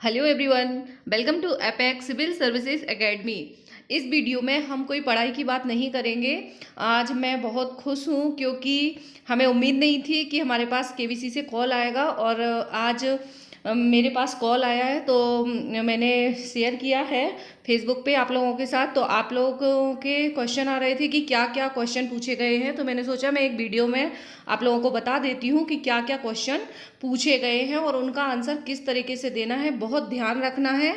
Hello everyone, welcome to Apex civil services academy. इस video में हम कोई पढ़ाई की बात नहीं करेंगे। आज मैं बहुत खुश हूँ क्योंकि हमें उम्मीद नहीं थी कि हमारे पास केवीसी से कॉल आएगा और आज मेरे पास कॉल आया है तो मैंने शेयर किया है फेसबुक पे आप लोगों के साथ। तो आप लोगों के क्वेश्चन आ रहे थे कि क्या क्या क्वेश्चन पूछे गए हैं, तो मैंने सोचा मैं एक वीडियो में आप लोगों को बता देती हूँ कि क्या क्या क्वेश्चन पूछे गए हैं और उनका आंसर किस तरीके से देना है। बहुत ध्यान रखना है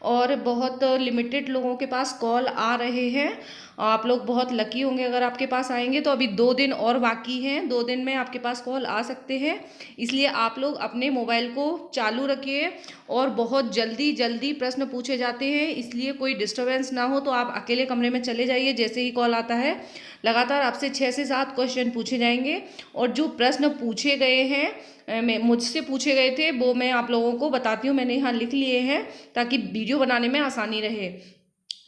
और बहुत लिमिटेड लोगों के पास कॉल आ रहे हैं। आप लोग बहुत लकी होंगे अगर आपके पास आएंगे। तो अभी 2 दिन और बाकी हैं, 2 दिन में आपके पास कॉल आ सकते हैं, इसलिए आप लोग अपने मोबाइल को चालू रखिए। और बहुत जल्दी जल्दी प्रश्न पूछे जाते हैं, इसलिए कोई डिस्टर्बेंस ना हो तो आप अकेले कमरे में चले जाइए। जैसे ही कॉल आता है लगातार आपसे 6 से 7 क्वेश्चन पूछे जाएंगे और जो प्रश्न पूछे गए हैं मैं मुझसे पूछे गए थे वो मैं आप लोगों को बताती हूँ। मैंने यहाँ लिख लिए हैं ताकि वीडियो बनाने में आसानी रहे।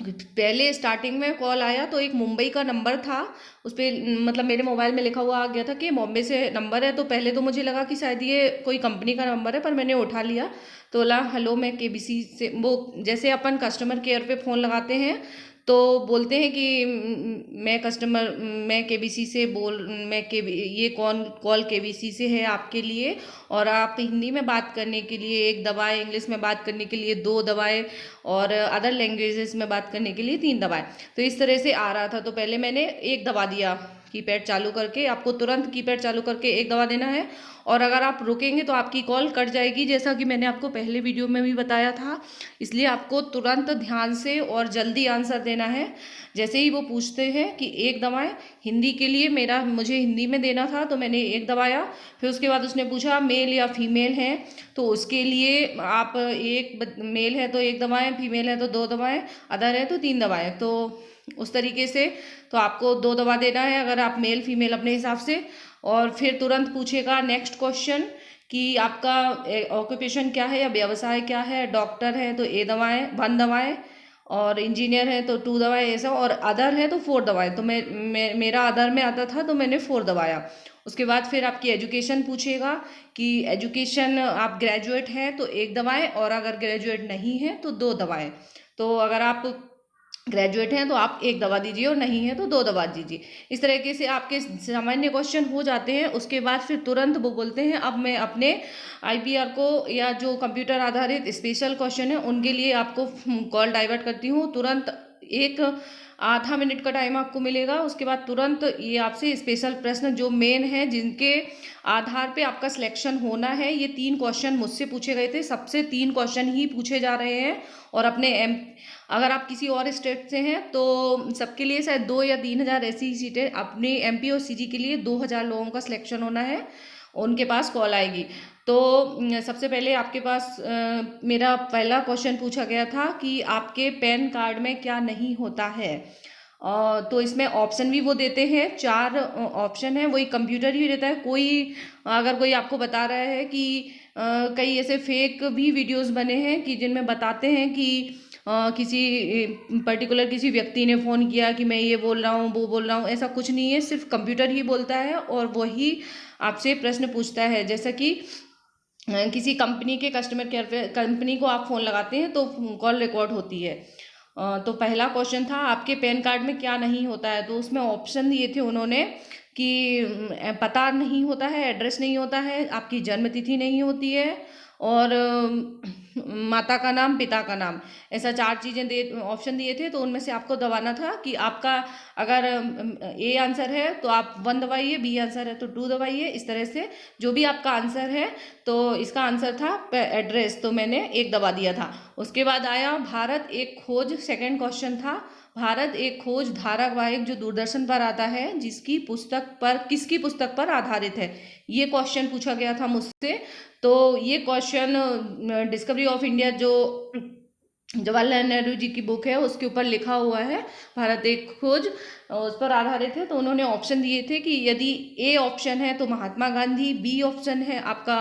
पहले स्टार्टिंग में कॉल आया तो एक मुंबई का नंबर था, उस पर मतलब मेरे मोबाइल में लिखा हुआ आ गया था कि बॉम्बे से नंबर है। तो पहले तो मुझे लगा कि शायद ये कोई कंपनी का नंबर है, पर मैंने उठा लिया तो बोला हेलो मैं केबीसी से। वो जैसे अपन कस्टमर केयर पे फ़ोन लगाते हैं तो बोलते हैं कि मैं केबीसी से मैं के ये कौन कॉल केबीसी से है आपके लिए, और आप हिंदी में बात करने के लिए 1 दबाएं, इंग्लिश में बात करने के लिए 2 दबाएं और अदर लैंग्वेजेस में बात करने के लिए 3 दबाएं। तो इस तरह से आ रहा था तो पहले मैंने 1 दबा दिया। कीपैड चालू करके आपको तुरंत कीपैड चालू करके 1 दबा देना है, और अगर आप रुकेंगे तो आपकी कॉल कट जाएगी, जैसा कि मैंने आपको पहले वीडियो में भी बताया था। इसलिए आपको तुरंत ध्यान से और जल्दी आंसर देना है। जैसे ही वो पूछते हैं कि 1 दबाएं, हिंदी के लिए मुझे हिंदी में देना था तो मैंने 1 दबाया। फिर उसके बाद उसने पूछा मेल या फीमेल है, तो उसके लिए आप मेल है तो 1 दबाएं, फीमेल है तो 2 दबाएं, अदर है तो 3 दबाएं। तो उस तरीके से तो आपको 2 दबा देना है अगर आप मेल फीमेल अपने हिसाब से। और फिर तुरंत पूछेगा नेक्स्ट क्वेश्चन कि आपका ऑक्यूपेशन क्या है या व्यवसाय क्या है। डॉक्टर है तो 1 दबाएं, और इंजीनियर है तो 2 दबाएं, ऐसा। और अदर है तो 4 दबाएं। तो मेरा अदर में आता था तो मैंने 4 दबाया। उसके बाद फिर आपकी एजुकेशन पूछेगा कि एजुकेशन आप ग्रेजुएट हैं तो 1 दबाएं, और अगर ग्रेजुएट नहीं है तो 2 दबाएं। तो अगर आप ग्रेजुएट हैं तो आप 1 दबा दीजिए और नहीं है तो 2 दबा दीजिए। इस तरीके से आपके सामान्य क्वेश्चन हो जाते हैं। उसके बाद फिर तुरंत वो बोलते हैं अब मैं अपने आईपीआर को या जो कंप्यूटर आधारित स्पेशल क्वेश्चन है उनके लिए आपको कॉल डाइवर्ट करती हूँ। तुरंत एक आधा मिनट का टाइम आपको मिलेगा। उसके बाद तुरंत ये आपसे स्पेशल प्रश्न जो मेन है जिनके आधार पे आपका सिलेक्शन होना है, ये 3 क्वेश्चन मुझसे पूछे गए थे। सबसे 3 क्वेश्चन ही पूछे जा रहे हैं। और अगर आप किसी और स्टेट से हैं तो सबके लिए शायद 2 या 3 हज़ार ऐसी ही सीटें, अपनी एमपी और सीजी के लिए 2,000 लोगों का सिलेक्शन होना है, उनके पास कॉल आएगी। तो सबसे पहले आपके पास मेरा पहला क्वेश्चन पूछा गया था कि आपके पैन कार्ड में क्या नहीं होता है। तो इसमें ऑप्शन भी वो देते हैं, 4 ऑप्शन है, वही कंप्यूटर ही देता है। अगर कोई आपको बता रहा है कि कई ऐसे फेक भी वीडियोस बने हैं कि जिनमें बताते हैं कि किसी पर्टिकुलर किसी व्यक्ति ने फ़ोन किया कि मैं ये बोल रहा हूँ वो बोल रहा हूँ, ऐसा कुछ नहीं है। सिर्फ कंप्यूटर ही बोलता है और वही आपसे प्रश्न पूछता है। जैसा कि किसी कंपनी के कस्टमर केयर पे कंपनी को आप फ़ोन लगाते हैं तो कॉल रिकॉर्ड होती है। तो पहला क्वेश्चन था आपके पैन कार्ड में क्या नहीं होता है। तो उसमें ऑप्शन दिए थे उन्होंने कि पता नहीं होता है, एड्रेस नहीं होता है, आपकी जन्म तिथि नहीं होती है, और माता का नाम, पिता का नाम, ऐसा 4 चीज़ें ऑप्शन दिए थे। तो उनमें से आपको दबाना था कि आपका अगर ए आंसर है तो आप 1 दबाइए, बी आंसर है तो 2 दबाइए। इस तरह से जो भी आपका आंसर है, तो इसका आंसर था एड्रेस, तो मैंने 1 दबा दिया था। उसके बाद आया भारत एक खोज, सेकंड क्वेश्चन था भारत एक खोज धारावाहिक जो दूरदर्शन पर आता है किसकी पुस्तक पर आधारित है। ये क्वेश्चन पूछा गया था मुझसे। तो ये क्वेश्चन डिस्कवरी ऑफ इंडिया जो जवाहरलाल नेहरू जी की बुक है उसके ऊपर लिखा हुआ है, भारत एक खोज, उस पर आधारित है। तो उन्होंने ऑप्शन दिए थे कि यदि ए ऑप्शन है तो महात्मा गांधी, बी ऑप्शन है आपका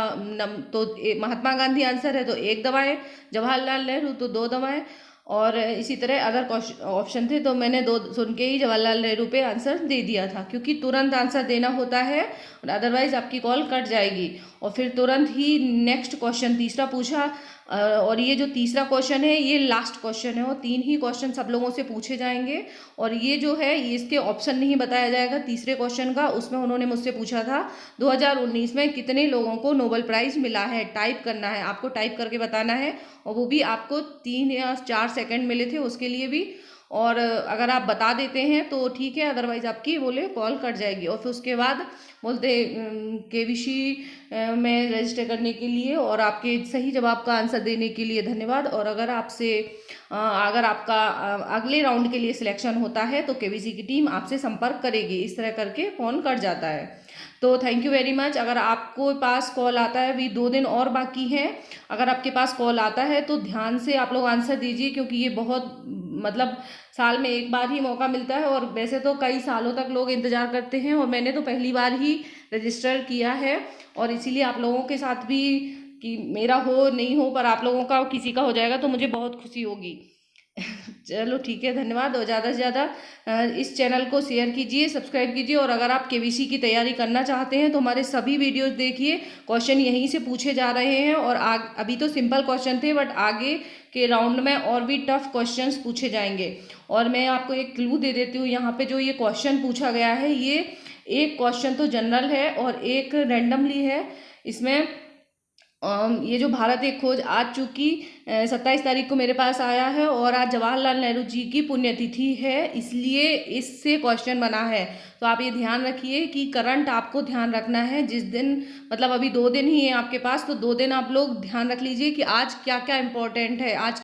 महात्मा गांधी आंसर है तो 1 दबाएं, जवाहरलाल नेहरू तो 2 दबाएं, और इसी तरह अदर ऑप्शन थे तो मैंने 2 सुन के ही जवाहरलाल नेहरू पे आंसर दे दिया था, क्योंकि तुरंत आंसर देना होता है और अदरवाइज आपकी कॉल कट जाएगी। और फिर तुरंत ही नेक्स्ट क्वेश्चन तीसरा पूछा और ये जो तीसरा क्वेश्चन है ये लास्ट क्वेश्चन है, और 3 ही क्वेश्चन सब लोगों से पूछे जाएंगे। और ये जो है इसके ऑप्शन नहीं बताया जाएगा तीसरे क्वेश्चन का। उसमें उन्होंने मुझसे पूछा था 2019 में कितने लोगों को नोबेल प्राइज़ मिला है, टाइप करना है, आपको टाइप करके बताना है, और वो भी आपको 3 या 4 सेकंड मिले थे उसके लिए भी। और अगर आप बता देते हैं तो ठीक है, अदरवाइज आपकी बोले कॉल कट जाएगी। और फिर उसके बाद बोलते केवीसी में रजिस्टर करने के लिए और आपके सही जवाब का आंसर देने के लिए धन्यवाद। और अगर आपका अगले राउंड के लिए सिलेक्शन होता है तो केवीसी की टीम आपसे संपर्क करेगी। इस तरह करके फ़ोन कट जाता है। तो थैंक यू वेरी मच। अगर आपको पास कॉल आता है, अभी 2 दिन और बाकी हैं, अगर आपके पास कॉल आता है तो ध्यान से आप लोग आंसर दीजिए, क्योंकि ये बहुत मतलब साल में एक बार ही मौका मिलता है। और वैसे तो कई सालों तक लोग इंतज़ार करते हैं, और मैंने तो पहली बार ही रजिस्टर किया है, और इसीलिए आप लोगों के साथ भी कि मेरा हो नहीं हो पर आप लोगों का किसी का हो जाएगा तो मुझे बहुत खुशी होगी। चलो ठीक है, धन्यवाद। और ज़्यादा से ज़्यादा इस चैनल को शेयर कीजिए, सब्सक्राइब कीजिए। और अगर आप केवीसी की तैयारी करना चाहते हैं तो हमारे सभी वीडियोस देखिए, क्वेश्चन यहीं से पूछे जा रहे हैं। और अभी तो सिंपल क्वेश्चन थे, बट आगे के राउंड में और भी टफ क्वेश्चंस पूछे जाएंगे। और मैं आपको एक क्लू दे देती हूँ, यहाँ पे जो ये क्वेश्चन पूछा गया है, ये एक क्वेश्चन तो जनरल है और एक रैंडमली है। इसमें ये जो भारत एक खोज आज चूँकि 27 तारीख को मेरे पास आया है, और आज जवाहरलाल नेहरू जी की पुण्यतिथि है, इसलिए इससे क्वेश्चन बना है। तो आप ये ध्यान रखिए कि करंट आपको ध्यान रखना है। जिस दिन मतलब अभी 2 दिन ही है आपके पास, तो 2 दिन आप लोग ध्यान रख लीजिए कि आज क्या क्या इम्पोर्टेंट है, आज